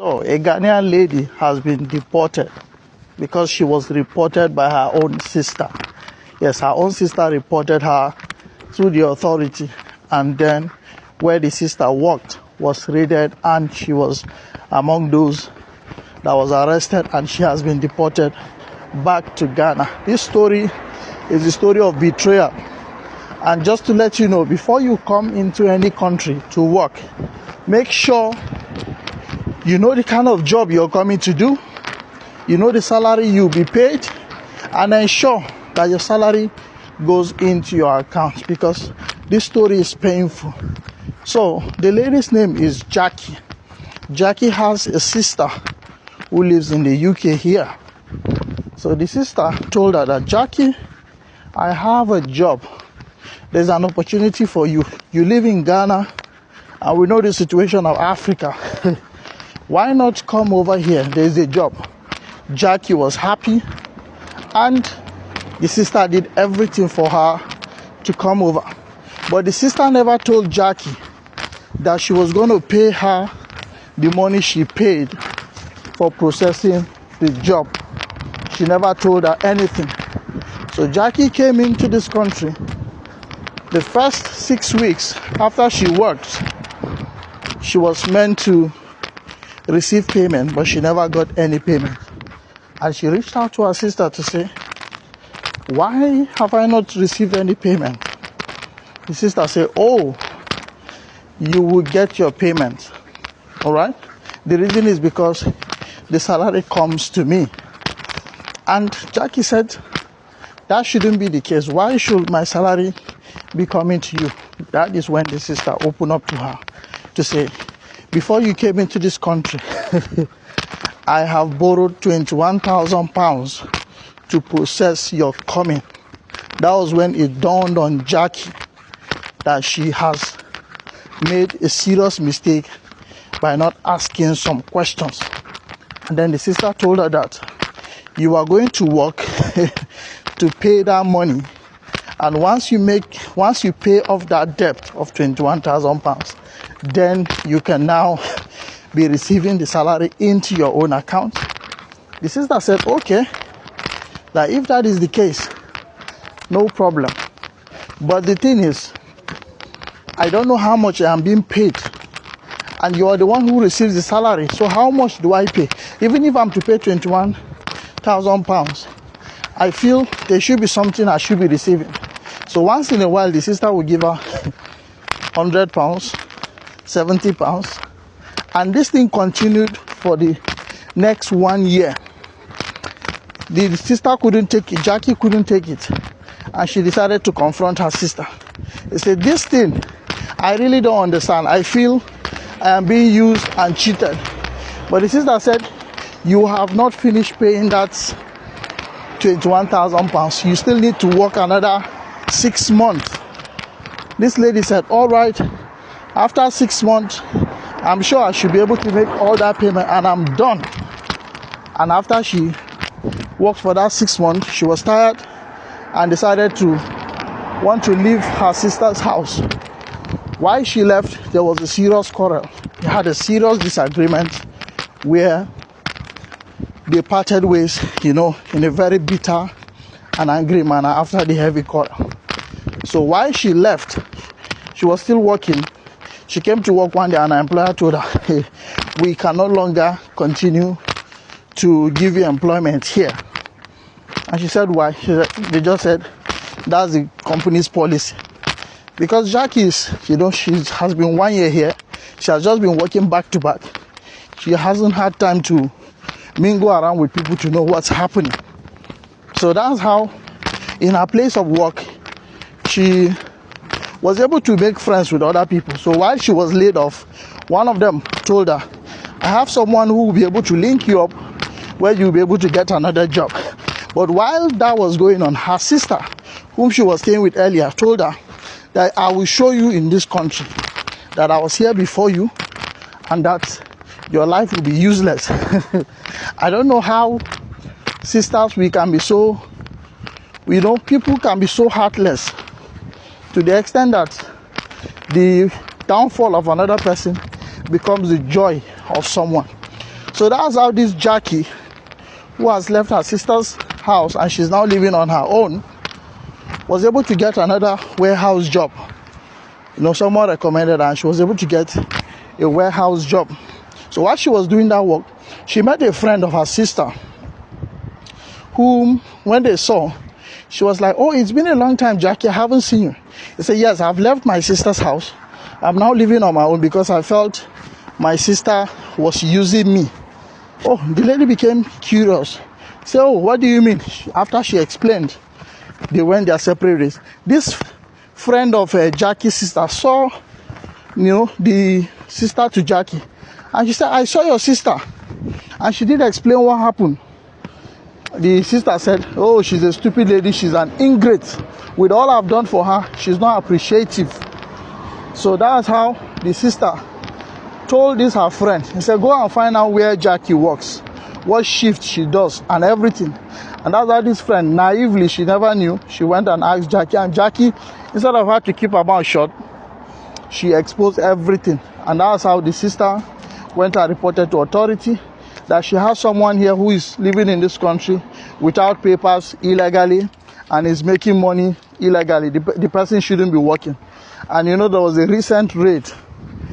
So, a Ghanaian lady has been deported because she was reported by her own sister. Yes, her own sister reported her to the authority, and then where the sister worked was raided, and she was among those that was arrested, and she has been deported back to Ghana. This story is the story of betrayal. And just to let you know, before you come into any country to work, make sure you know the kind of job you're coming to do, you know the salary you'll be paid, and ensure that your salary goes into your account, because this story is painful. So the lady's name is Jackie. Jackie has a sister who lives in the UK here. So the sister told her that, Jackie, I have a job. There's an opportunity for you. You live in Ghana, and we know the situation of Africa. Why not come over here? There's a job. Jackie was happy, and the sister did everything for her to come over. But the sister never told Jackie that she was going to pay her the money she paid for processing the job. She never told her anything. So Jackie came into this country. The first 6 weeks after she worked, she was meant to receive payment, but she never got any payment. And she reached out to her sister to say, why have I not received any payment? The sister said, oh, you will get your payment. All right? The reason is because the salary comes to me. And Jackie said, that shouldn't be the case. Why should my salary be coming to you? That is when the sister opened up to her to say, before you came into this country, I have borrowed £21,000 to process your coming. That was when it dawned on Jackie that she has made a serious mistake by not asking some questions. And then the sister told her that you are going to work to pay that money, and once you pay off that debt of £21,000, then you can now be receiving the salary into your own account. The sister said, okay, that if that is the case, no problem. But the thing is, I don't know how much I am being paid, and you are the one who receives the salary. So how much do I pay? Even if I'm to pay £21,000, I feel there should be something I should be receiving. So once in a while, the sister will give her £100, £70, and this thing continued for the next 1 year. The sister couldn't take it, Jackie couldn't take it, and she decided to confront her sister. She said, this thing, I really don't understand. I feel I am being used and cheated. But the sister said, you have not finished paying that £21,000. You still need to work another 6 months. This lady said, all right, after 6 months, I'm sure I should be able to make all that payment, and I'm done. And after she worked for that 6 months, she was tired and decided to want to leave her sister's house. While she left, there was a serious quarrel. They had a serious disagreement where they parted ways, in a very bitter and angry manner after the heavy quarrel. So while she left, she was still working. She came to work one day, and her employer told her, hey, we can no longer continue to give you employment here. And she said, why? They just said, that's the company's policy. Because Jackie is, she has been 1 year here. She has just been working back to back. She hasn't had time to mingle around with people to know what's happening. So that's how, in her place of work, she was able to make friends with other people. So while she was laid off, one of them told her, I have someone who will be able to link you up where you'll be able to get another job. But while that was going on, her sister, whom she was staying with earlier, told her that I will show you in this country that I was here before you, and that your life will be useless. I don't know how sisters, we can be so, people can be so heartless to the extent that the downfall of another person becomes the joy of someone. So that's how this Jackie, who has left her sister's house and she's now living on her own, was able to get another warehouse job. You know, someone recommended her and she was able to get a warehouse job. So while she was doing that work, she met a friend of her sister, whom, when they saw, she was like, "Oh, it's been a long time, Jackie, I haven't seen you." He said, "Yes, I've left my sister's house. I'm now living on my own because I felt my sister was using me." Oh, the lady became curious. So, "Oh, what do you mean?" After she explained, they went their separate ways. This friend of Jackie's sister saw, the sister to Jackie, and she said, "I saw your sister," and she did explain what happened. The sister said, "Oh, she's a stupid lady, she's an ingrate. With all I've done for her, she's not appreciative." So that's how the sister told this her friend. He said, "Go and find out where Jackie works, what shift she does, and everything." And that's how this friend, naively, she never knew, she went and asked Jackie, and Jackie, instead of her to keep her mouth shut, she exposed everything. And that's how the sister went and reported to authority that she has someone here who is living in this country without papers, illegally, and is making money illegally. The person shouldn't be working. And there was a recent raid.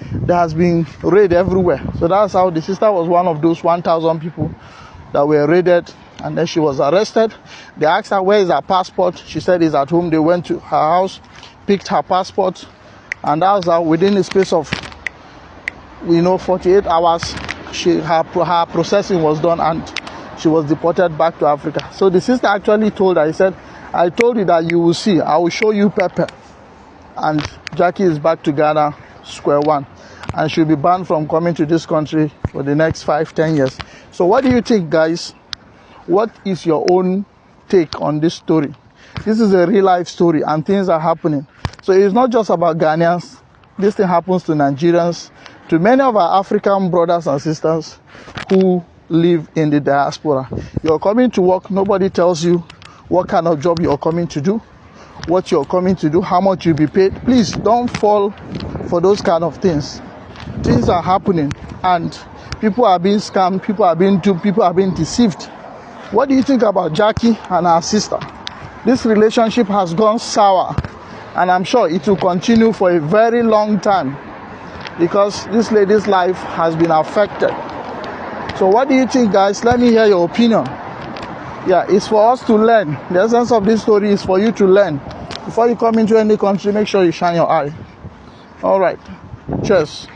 There has been raid everywhere. So that's how the sister was one of those 1,000 people that were raided, and then she was arrested. They asked her, "Where is her passport?" She said it's at home. They went to her house, picked her passport, and that's how within the space of 48 hours, her processing was done and she was deported back to Africa. So the sister actually told her, he said, "I told you that you will see, I will show you pepper." And Jackie is back to Ghana, square one, and she'll be banned from coming to this country for the next 5-10 years. So what do you think, guys? What is your own take on this story? This is a real life story and things are happening. So it's not just about Ghanaians. This thing happens to Nigerians, to many of our African brothers and sisters who live in the diaspora. You're coming to work, nobody tells you what kind of job you're coming to do, what you're coming to do, how much you'll be paid. Please don't fall for those kind of things. Things are happening and people are being scammed, people are being duped, people are being deceived. What do you think about Jackie and her sister? This relationship has gone sour, and I'm sure it will continue for a very long time because this lady's life has been affected. So what do you think, guys? Let me hear your opinion. Yeah, it's for us to learn. The essence of this story is for you to learn. Before you come into any country, make sure you shine your eye. All right. Cheers.